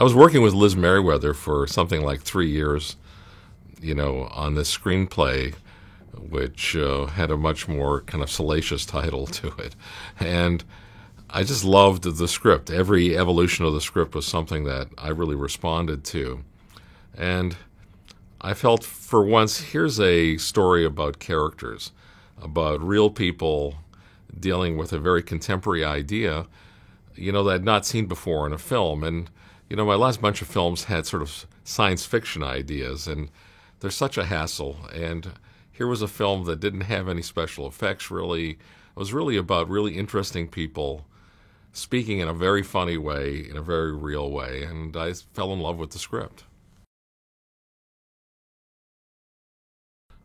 I was working with Liz Merriweather for something like 3 years, on this screenplay, which had a much more kind of salacious title to it. And I just loved the script. Every evolution of the script was something that I really responded to. And I felt, for once, here's a story about characters, about real people dealing with a very contemporary idea, that I'd not seen before in a film. And, my last bunch of films had sort of science fiction ideas, and they're such a hassle. And here was a film that didn't have any special effects, really. It was really about really interesting people speaking in a very funny way, in a very real way, and I fell in love with the script.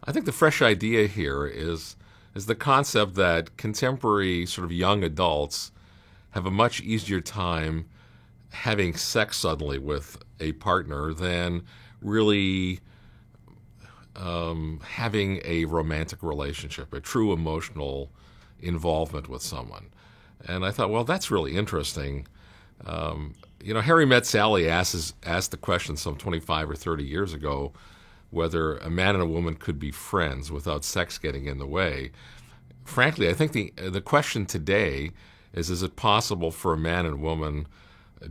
I think the fresh idea here is the concept that contemporary sort of young adults have a much easier time having sex suddenly with a partner than really having a romantic relationship, a true emotional involvement with someone. And I thought, well, that's really interesting. Harry Met Sally asked the question some 25 or 30 years ago whether a man and a woman could be friends without sex getting in the way. Frankly, I think the question today is it possible for a man and woman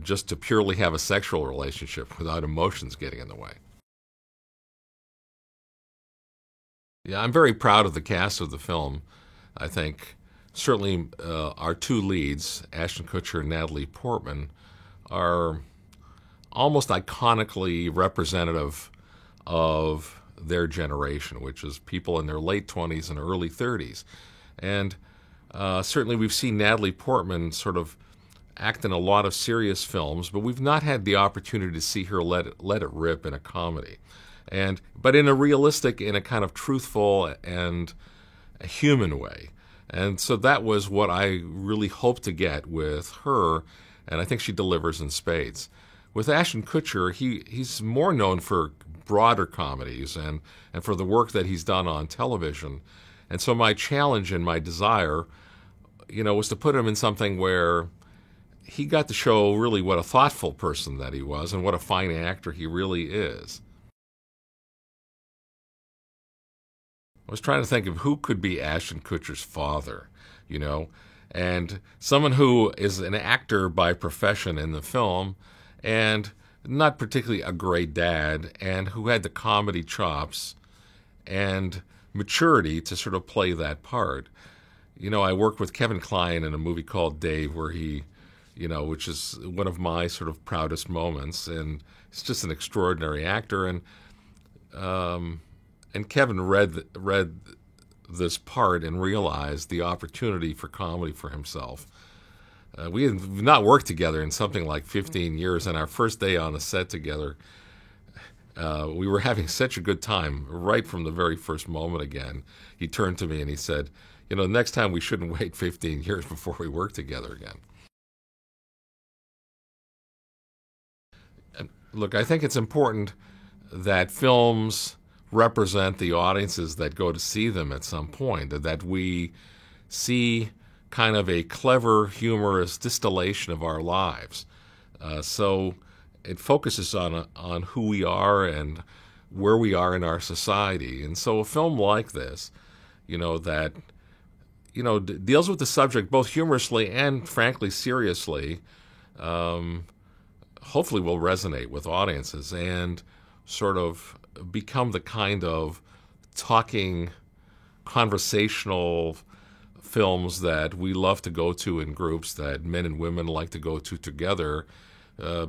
just to purely have a sexual relationship without emotions getting in the way? Yeah, I'm very proud of the cast of the film. I think certainly our two leads, Ashton Kutcher and Natalie Portman, are almost iconically representative of their generation, which is people in their late 20s and early 30s. And certainly we've seen Natalie Portman sort of act in a lot of serious films, but we've not had the opportunity to see her let it rip in a comedy. But in a realistic, in a kind of truthful and a human way. And so that was what I really hoped to get with her, and I think she delivers in spades. With Ashton Kutcher, he's more known for broader comedies and for the work that he's done on television. And so my challenge and my desire, was to put him in something where he got to show really what a thoughtful person that he was and what a fine actor he really is. I was trying to think of who could be Ashton Kutcher's father, and someone who is an actor by profession in the film and not particularly a great dad, and who had the comedy chops and maturity to sort of play that part. I worked with Kevin Kline in a movie called Dave, where he, which is one of my sort of proudest moments, and he's just an extraordinary actor. And Kevin read this part and realized the opportunity for comedy for himself. We've not worked together in something like 15 years, and our first day on the set together, we were having such a good time right from the very first moment again. He turned to me and he said, next time we shouldn't wait 15 years before we work together again. And look, I think it's important that films represent the audiences that go to see them at some point, that we see kind of a clever, humorous distillation of our lives. So it focuses on who we are and where we are in our society. And so a film like this, that deals with the subject both humorously and frankly seriously, hopefully will resonate with audiences and sort of become the kind of talking, conversational films that we love to go to in groups, that men and women like to go to together,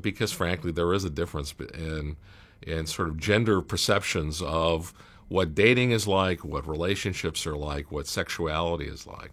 because frankly there is a difference in sort of gender perceptions of what dating is like, what relationships are like, what sexuality is like.